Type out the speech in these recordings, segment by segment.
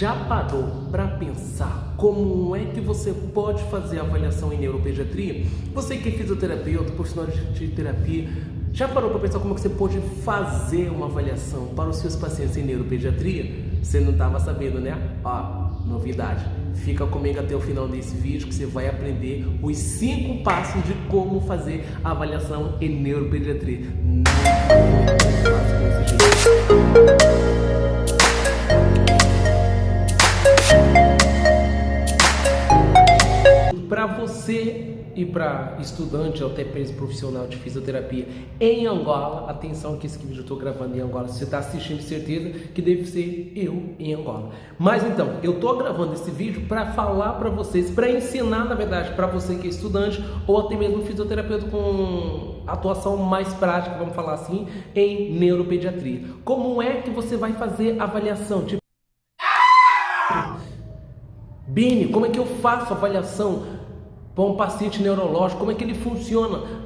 Já parou para pensar como é que você pode fazer avaliação em neuropediatria? Você que é fisioterapeuta, profissional de terapia, já parou para pensar como é que você pode fazer uma avaliação para os seus pacientes em neuropediatria? Você não estava sabendo, né? Ó, novidade. Fica comigo até o final desse vídeo que você vai aprender os 5 passos de como fazer a avaliação em neuropediatria. Não é fácil com esse jeito. Para você e para estudante ou até mesmo profissional de fisioterapia em Angola, atenção que esse vídeo eu estou gravando em Angola, se você está assistindo, certeza que deve ser eu em Angola. Mas então, eu estou gravando esse vídeo para falar para vocês, para ensinar na verdade para você que é estudante ou até mesmo fisioterapeuta com atuação mais prática, vamos falar assim, em neuropediatria. Como é que você vai fazer a avaliação? Tipo, Bini, como é que eu faço a avaliação para um paciente neurológico? Como é que ele funciona?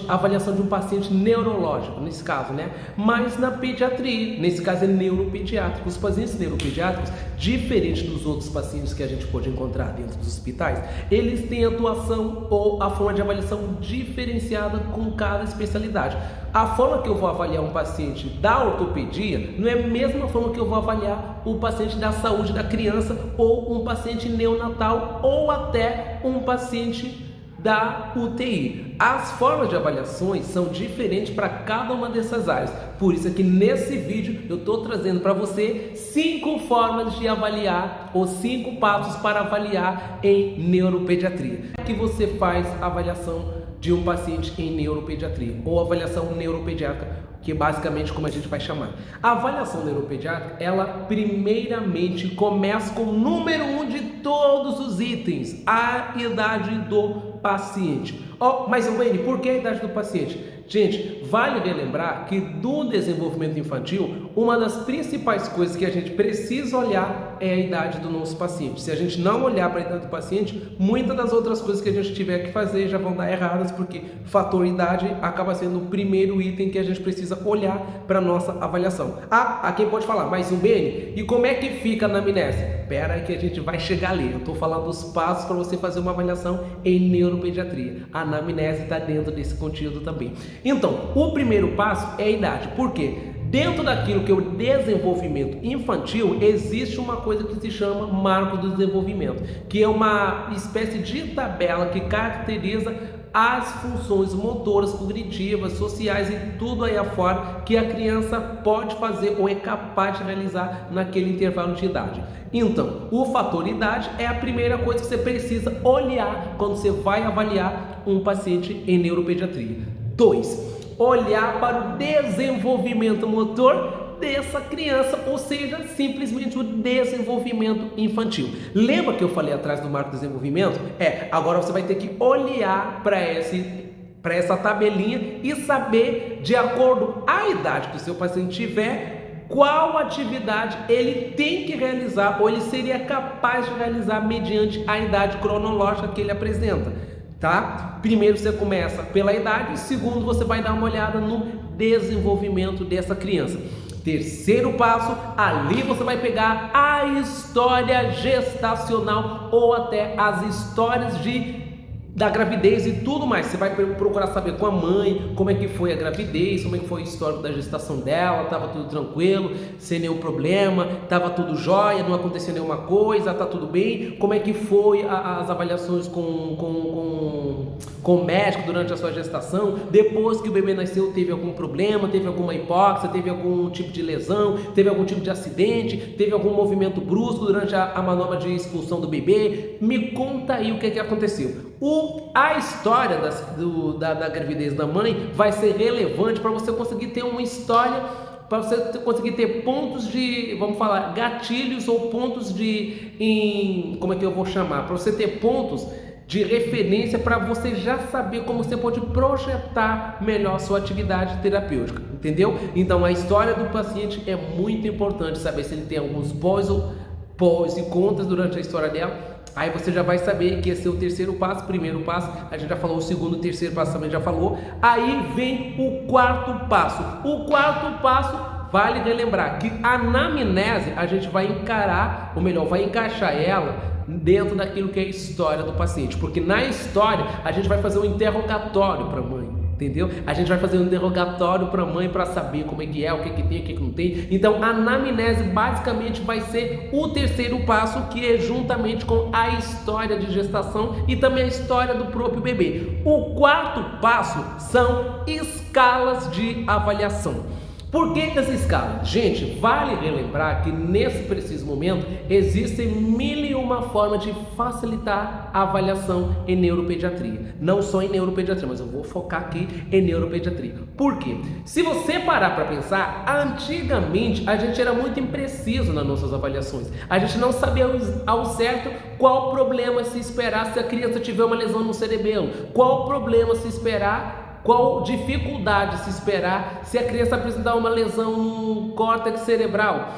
A avaliação de um paciente neurológico, nesse caso, né? Mas na pediatria, nesse caso é neuropediátrico. Os pacientes neuropediátricos, diferente dos outros pacientes que a gente pode encontrar dentro dos hospitais, eles têm atuação ou a forma de avaliação diferenciada com cada especialidade. A forma que eu vou avaliar um paciente da ortopedia não é a mesma forma que eu vou avaliar o paciente da saúde da criança ou um paciente neonatal ou até um paciente da UTI. As formas de avaliações são diferentes para cada uma dessas áreas. Por isso aqui nesse vídeo eu estou trazendo para você 5 formas de avaliar ou 5 passos para avaliar em neuropediatria. Que você faz a avaliação de um paciente em neuropediatria ou avaliação neuropediátrica, que é basicamente como a gente vai chamar. A avaliação neuropediátrica, ela primeiramente começa com o número 1 de todos os itens, a idade do paciente. Oh, mas Wayne, por que a idade do paciente? Gente, vale relembrar que do desenvolvimento infantil, uma das principais coisas que a gente precisa olhar é a idade do nosso paciente. Se a gente não olhar para a idade do paciente, muitas das outras coisas que a gente tiver que fazer já vão dar erradas, porque fator idade acaba sendo o primeiro item que a gente precisa olhar para a nossa avaliação. Ah, quem pode falar, mas Beni, e como é que fica a anamnese? Espera aí que a gente vai chegar ali. Eu estou falando dos passos para você fazer uma avaliação em neuropediatria. A anamnese está dentro desse conteúdo também. Então, o primeiro passo é a idade. Por quê? Dentro daquilo que é o desenvolvimento infantil, existe uma coisa que se chama marco do desenvolvimento, que é uma espécie de tabela que caracteriza as funções motoras, cognitivas, sociais e tudo aí afora que a criança pode fazer ou é capaz de realizar naquele intervalo de idade. Então, o fator idade é a primeira coisa que você precisa olhar quando você vai avaliar um paciente em neuropediatria. 2. Olhar para o desenvolvimento motor dessa criança, ou seja, simplesmente o desenvolvimento infantil. Lembra que eu falei atrás do marco de desenvolvimento? Agora você vai ter que olhar para essa tabelinha e saber, de acordo com a idade que o seu paciente tiver, qual atividade ele tem que realizar ou ele seria capaz de realizar mediante a idade cronológica que ele apresenta. Tá? Primeiro você começa pela idade, segundo você vai dar uma olhada no desenvolvimento dessa criança. Terceiro passo, ali você vai pegar a história gestacional ou até as histórias da gravidez e tudo mais. Você vai procurar saber com a mãe como é que foi a gravidez, como é que foi o histórico da gestação dela, estava tudo tranquilo, sem nenhum problema, estava tudo jóia, não aconteceu nenhuma coisa, está tudo bem, como é que foi as avaliações com o médico durante a sua gestação, depois que o bebê nasceu teve algum problema, teve alguma hipóxia, teve algum tipo de lesão, teve algum tipo de acidente, teve algum movimento brusco durante a manobra de expulsão do bebê. Me conta aí o que aconteceu. A história da gravidez da mãe vai ser relevante para você conseguir ter uma história, para você conseguir ter pontos de, vamos falar, gatilhos ou pontos como é que eu vou chamar? Para você ter pontos de referência para você já saber como você pode projetar melhor a sua atividade terapêutica, entendeu? Então a história do paciente é muito importante, saber se ele tem alguns pós e contras durante a história dela. Aí você já vai saber que esse é o terceiro passo. Primeiro passo, a gente já falou, o segundo, o terceiro passo também já falou. Aí vem o quarto passo. O quarto passo vale relembrar que a anamnese a gente vai encarar, ou melhor, vai encaixar ela dentro daquilo que é a história do paciente, porque na história a gente vai fazer um interrogatório para a mãe, entendeu? A gente vai fazer um interrogatório para a mãe para saber como é, o que tem, o que não tem. Então a anamnese basicamente vai ser o terceiro passo, que é juntamente com a história de gestação e também a história do próprio bebê. O quarto passo são escalas de avaliação. Por que essa escala? Gente, vale relembrar que nesse preciso momento existem 1001 formas de facilitar a avaliação em neuropediatria. Não só em neuropediatria, mas eu vou focar aqui em neuropediatria. Por quê? Se você parar para pensar, antigamente a gente era muito impreciso nas nossas avaliações. A gente não sabia ao certo qual problema se esperar se a criança tiver uma lesão no cerebelo, qual problema se esperar, qual dificuldade se esperar se a criança apresentar uma lesão no córtex cerebral.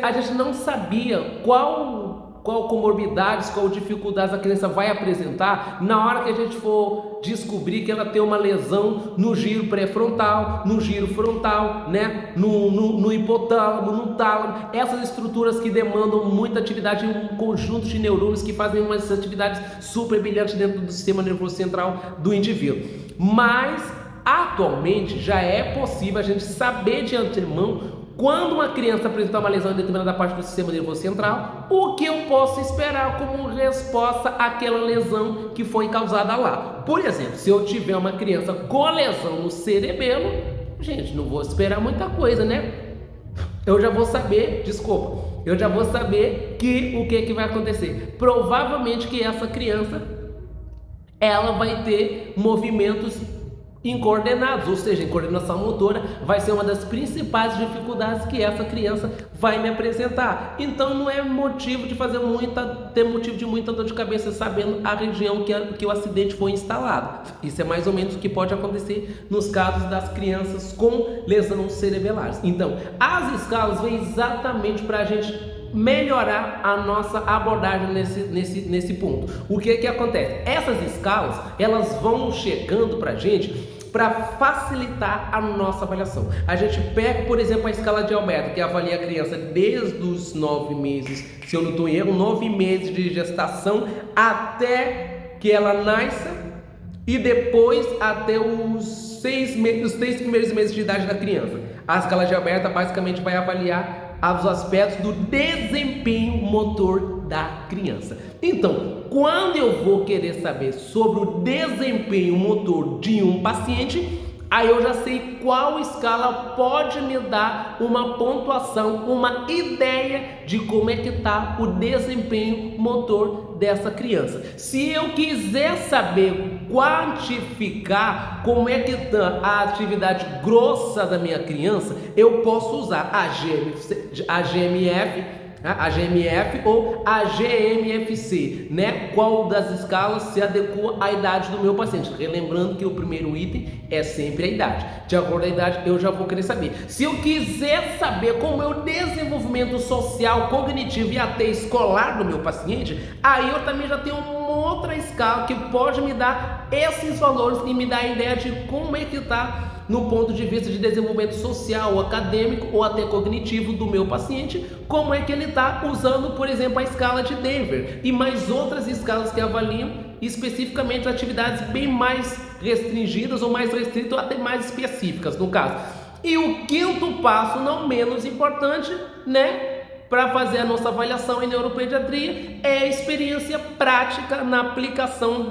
A gente não sabia qual comorbidades, qual dificuldades a criança vai apresentar na hora que a gente for descobrir que ela tem uma lesão no giro pré-frontal, no giro frontal, né? no hipotálamo, no tálamo, essas estruturas que demandam muita atividade, um conjunto de neurônios que fazem umas atividades super brilhantes dentro do sistema nervoso central do indivíduo. Mas atualmente já é possível a gente saber de antemão, quando uma criança apresentar uma lesão em determinada parte do sistema nervoso central, o que eu posso esperar como resposta àquela lesão que foi causada lá. Por exemplo, se eu tiver uma criança com lesão no cerebelo, gente, não vou esperar muita coisa, né? Eu já vou saber, eu já vou saber que o que vai acontecer. Provavelmente que essa criança, ela vai ter movimentos incoordenados, ou seja, coordenação motora vai ser uma das principais dificuldades que essa criança vai me apresentar. Então não é motivo de ter motivo de muita dor de cabeça sabendo a região que o acidente foi instalado. Isso é mais ou menos o que pode acontecer nos casos das crianças com lesões cerebelares. Então as escalas vêm exatamente para a gente melhorar a nossa abordagem nesse ponto. O que acontece? Essas escalas, elas vão chegando para a gente para facilitar a nossa avaliação. A gente pega, por exemplo, a escala de Alberto, que avalia a criança desde os 9 meses, se eu não estou em erro, 9 meses de gestação até que ela nasça, e depois até os 6 primeiros meses de idade da criança. A escala de Alberto basicamente vai avaliar os aspectos do desempenho motor da criança. Então, quando eu vou querer saber sobre o desempenho motor de um paciente, aí eu já sei qual escala pode me dar uma pontuação, uma ideia de como é que está o desempenho motor dessa criança. Se eu quiser saber quantificar como é que está a atividade grossa da minha criança, eu posso usar a GMF ou a GMFC, né? Qual das escalas se adequa à idade do meu paciente? Relembrando que o primeiro item é sempre a idade. De acordo com a idade, eu já vou querer saber. Se eu quiser saber como é o desenvolvimento social, cognitivo e até escolar do meu paciente, aí eu também já tenho uma outra escala que pode me dar esses valores e me dar a ideia de como é que está no ponto de vista de desenvolvimento social, acadêmico ou até cognitivo do meu paciente, como é que ele está usando, por exemplo, a escala de Denver e mais outras escalas que avaliam especificamente atividades bem mais restringidas ou mais restritas ou até mais específicas no caso. E o quinto passo, não menos importante, né, para fazer a nossa avaliação em neuropediatria, é a experiência prática na aplicação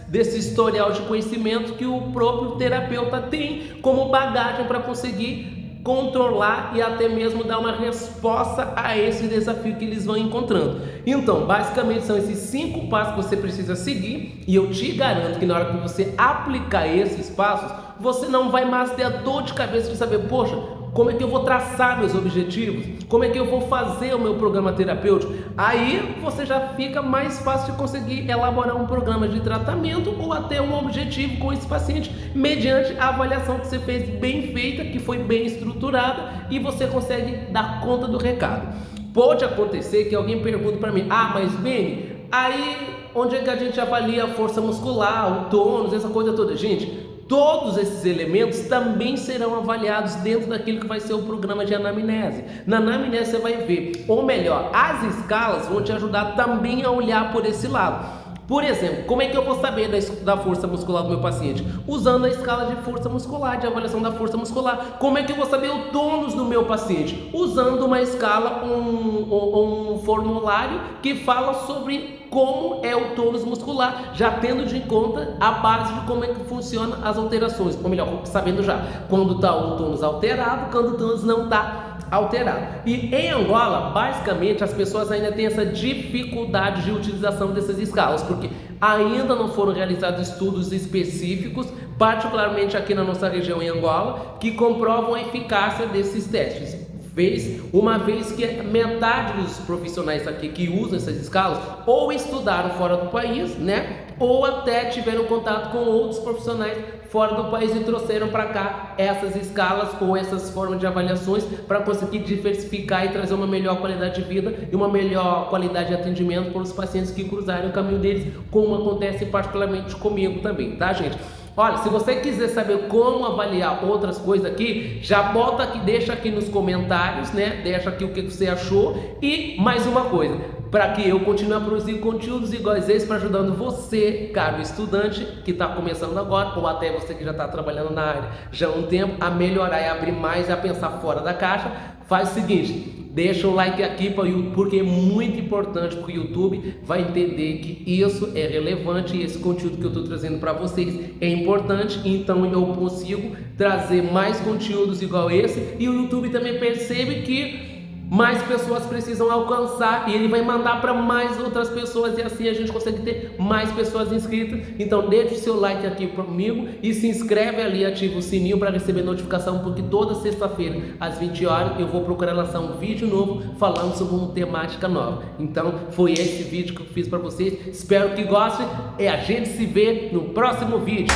desse historial de conhecimento que o próprio terapeuta tem como bagagem para conseguir controlar e até mesmo dar uma resposta a esse desafio que eles vão encontrando. Então, basicamente são esses 5 passos que você precisa seguir, e eu te garanto que na hora que você aplicar esses passos, você não vai mais ter a dor de cabeça de saber, poxa, como é que eu vou traçar meus objetivos? Como é que eu vou fazer o meu programa terapêutico? Aí você já fica mais fácil de conseguir elaborar um programa de tratamento ou até um objetivo com esse paciente, mediante a avaliação que você fez bem feita, que foi bem estruturada, e você consegue dar conta do recado. Pode acontecer que alguém pergunte para mim, mas Beni, aí onde é que a gente avalia a força muscular, o tônus, essa coisa toda? Gente, todos esses elementos também serão avaliados dentro daquilo que vai ser o programa de anamnese. Na anamnese você vai ver, ou melhor, as escalas vão te ajudar também a olhar por esse lado. Por exemplo, como é que eu vou saber da força muscular do meu paciente? Usando a escala de força muscular, de avaliação da força muscular. Como é que eu vou saber o tônus do meu paciente? Usando uma escala, um formulário que fala sobre como é o tônus muscular, já tendo de conta a base de como é que funciona as alterações, ou melhor, sabendo já quando está o tônus alterado, quando o tônus não está alterado. E em Angola, basicamente, as pessoas ainda têm essa dificuldade de utilização dessas escalas, porque ainda não foram realizados estudos específicos, particularmente aqui na nossa região em Angola, que comprovam a eficácia desses testes. Uma vez que metade dos profissionais aqui que usam essas escalas ou estudaram fora do país, né, ou até tiveram contato com outros profissionais fora do país e trouxeram para cá essas escalas ou essas formas de avaliações para conseguir diversificar e trazer uma melhor qualidade de vida e uma melhor qualidade de atendimento para os pacientes que cruzarem o caminho deles, como acontece particularmente comigo também, tá, gente? Olha, se você quiser saber como avaliar outras coisas aqui, já bota aqui, deixa aqui nos comentários, né? Deixa aqui o que você achou. E mais uma coisa, para que eu continue a produzir conteúdos iguais a esse, para ajudando você, caro estudante, que está começando agora, ou até você que já está trabalhando na área já há um tempo, a melhorar e abrir mais e a pensar fora da caixa, faz o seguinte. Deixa o like aqui para o YouTube, porque é muito importante, porque o YouTube vai entender que isso é relevante e esse conteúdo que eu estou trazendo para vocês é importante, então eu consigo trazer mais conteúdos igual esse, e o YouTube também percebe que mais pessoas precisam alcançar e ele vai mandar para mais outras pessoas, e assim a gente consegue ter mais pessoas inscritas. Então deixe o seu like aqui comigo e se inscreve ali, ativa o sininho para receber notificação, porque toda sexta-feira às 20 horas eu vou procurar lançar um vídeo novo falando sobre uma temática nova. Então foi esse vídeo que eu fiz para vocês, espero que gostem e a gente se vê no próximo vídeo.